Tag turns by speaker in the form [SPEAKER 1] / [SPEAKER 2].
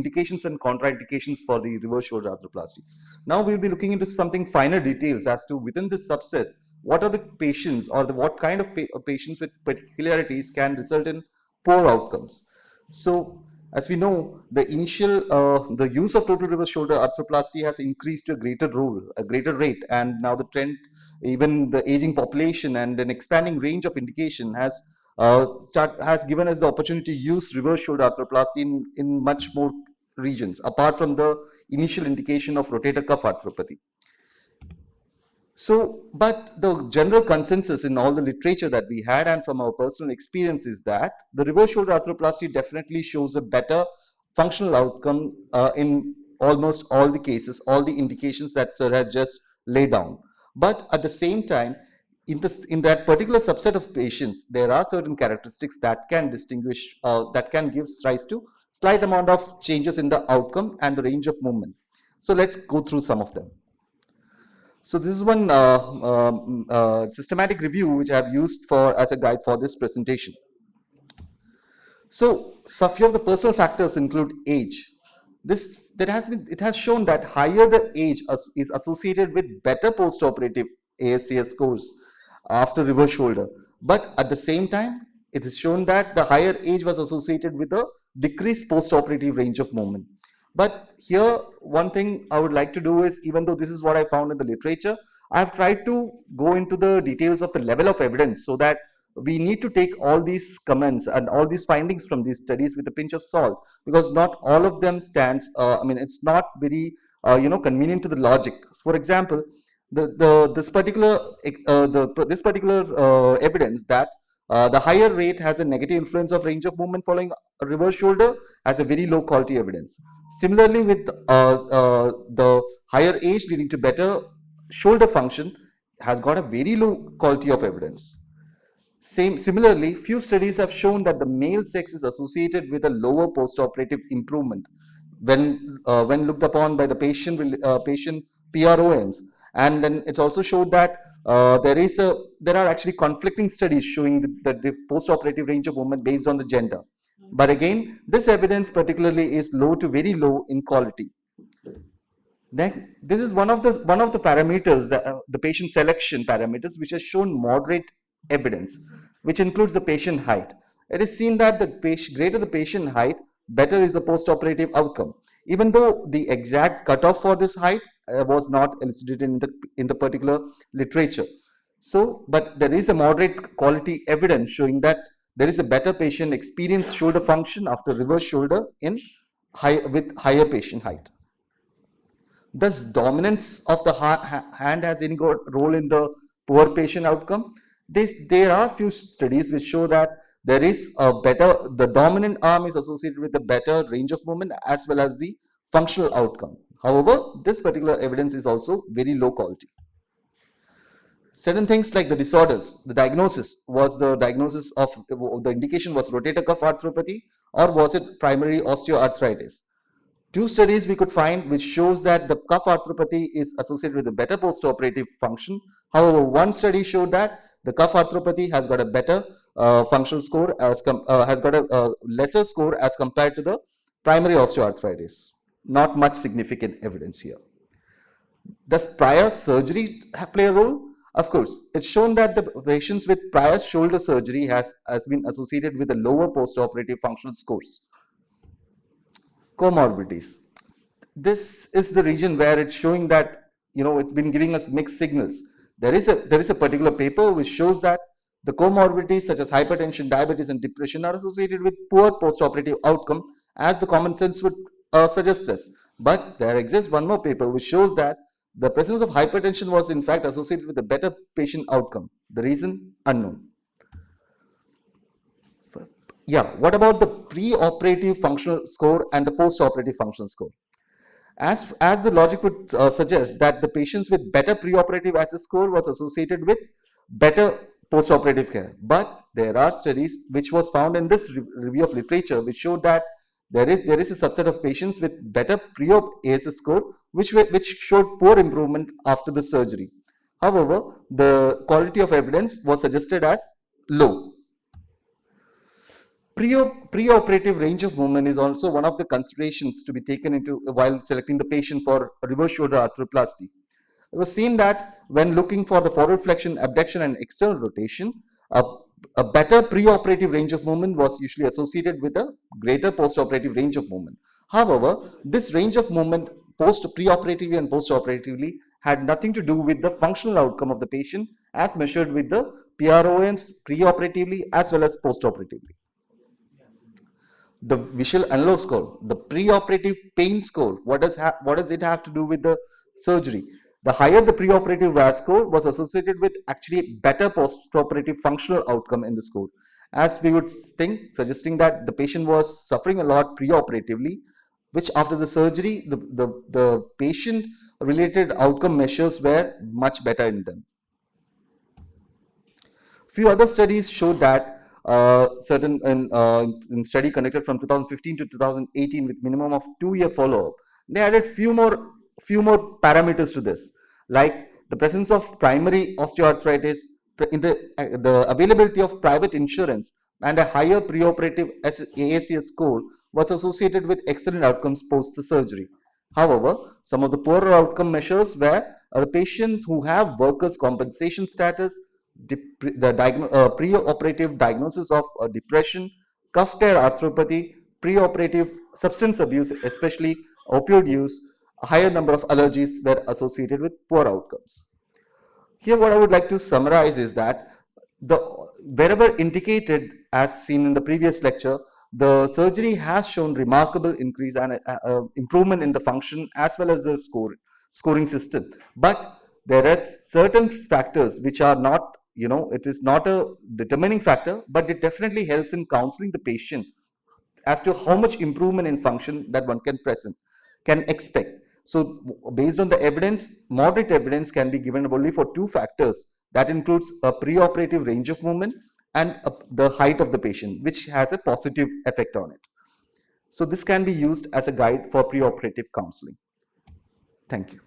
[SPEAKER 1] indications and contraindications for the reverse shoulder arthroplasty. Now we'll be looking into something finer details as to within this subset, what are the patients or what kind of patients with particularities can result in poor outcomes. So as we know, the use of total reverse shoulder arthroplasty has increased to a greater rate, and now the trend, even the aging population and an expanding range of indication has given us the opportunity to use reverse shoulder arthroplasty in much more regions, apart from the initial indication of rotator cuff arthropathy. So, but the general consensus in all the literature that we had and from our personal experience is that the reverse shoulder arthroplasty definitely shows a better functional outcome in almost all the cases, all the indications that Sir has just laid down. But at the same time, in that particular subset of patients, there are certain characteristics that can distinguish, that can give rise to slight amount of changes in the outcome and the range of movement. So let's go through some of them. So this is one systematic review which I have used as a guide for this presentation. So some few of the personal factors include age. It has shown that higher the age is associated with better postoperative ASCS scores after reverse shoulder. But at the same time, it is shown that the higher age was associated with a decreased postoperative range of movement. But here, one thing I would like to do is, even though this is what I found in the literature, I have tried to go into the details of the level of evidence, so that we need to take all these comments and all these findings from these studies with a pinch of salt, because not all of them stands. It's not very convenient to the logic. For example, this particular evidence that the higher rate has a negative influence of range of movement following a reverse shoulder has a very low quality evidence. Similarly, with the higher age leading to better shoulder function has got a very low quality of evidence. Similarly, few studies have shown that the male sex is associated with a lower postoperative improvement when looked upon by the patient PROMs, and then it also showed that there are actually conflicting studies showing the postoperative range of movement based on the gender. But again, this evidence particularly is low to very low in quality. Then this is one of the parameters, the patient selection parameters, which has shown moderate evidence, which includes the patient height. It is seen that the greater the patient height, better is the postoperative outcome, even though the exact cutoff for this height was not elucidated in the particular literature. So, but there is a moderate quality evidence showing that there is a better patient experience shoulder function after reverse shoulder with higher patient height. Does dominance of the hand has any role in the poor patient outcome? There are few studies which show that there is the dominant arm is associated with a better range of movement as well as the functional outcome. However, this particular evidence is also very low quality. Certain things like the disorders, the diagnosis of the indication was rotator cuff arthropathy, or was it primary osteoarthritis? Two studies we could find which shows that the cuff arthropathy is associated with a better postoperative function. However, one study showed that the cuff arthropathy has got a better functional score has got a lesser score as compared to the primary osteoarthritis. Not much significant evidence here. Does prior surgery play a role? Of course, it's shown that the patients with prior shoulder surgery has been associated with a lower postoperative functional scores. Comorbidities. This is the region where it's showing that it's been giving us mixed signals. There is a particular paper which shows that the comorbidities such as hypertension, diabetes, and depression are associated with poor postoperative outcome, as the common sense would suggest us. But there exists one more paper which shows that the presence of hypertension was in fact associated with a better patient outcome. The reason unknown. Yeah, what about the pre-operative functional score and the post-operative functional score? As the logic would suggest that the patients with better pre-operative ASIS score was associated with better post-operative care. But there are studies which was found in this review of literature which showed that there is a subset of patients with better pre-op ASIS score which showed poor improvement after the surgery. However, the quality of evidence was suggested as low. Preoperative range of movement is also one of the considerations to be taken into while selecting the patient for reverse shoulder arthroplasty. It was seen that when looking for the forward flexion, abduction, and external rotation, a, a better preoperative range of movement was usually associated with a greater postoperative range of movement. However, this range of movement preoperatively and postoperatively had nothing to do with the functional outcome of the patient as measured with the PROMs preoperatively as well as postoperatively. The visual analog score, the preoperative pain score, what does it have to do with the surgery? The higher the preoperative VAS score was associated with actually better postoperative functional outcome in the score, as we would think, suggesting that the patient was suffering a lot preoperatively, which after the surgery, the patient related outcome measures were much better in them. Few other studies showed that in study conducted from 2015 to 2018 with minimum of 2-year follow-up, they added few more parameters to this, like the presence of primary osteoarthritis, in the availability of private insurance, and a higher preoperative AACS score was associated with excellent outcomes post the surgery. However, some of the poorer outcome measures were the patients who have workers' compensation status, the preoperative diagnosis of depression, cuff tear arthropathy, preoperative substance abuse, especially opioid use, a higher number of allergies were associated with poor outcomes. Here, what I would like to summarize is that wherever indicated, as seen in the previous lecture, the surgery has shown remarkable increase and improvement in the function as well as the scoring system. But there are certain factors which are not, it is not a determining factor, but it definitely helps in counseling the patient as to how much improvement in function that one can expect. So based on the evidence, moderate evidence can be given only for 2 factors. That includes a preoperative range of movement and the height of the patient, which has a positive effect on it. So this can be used as a guide for preoperative counseling. Thank you.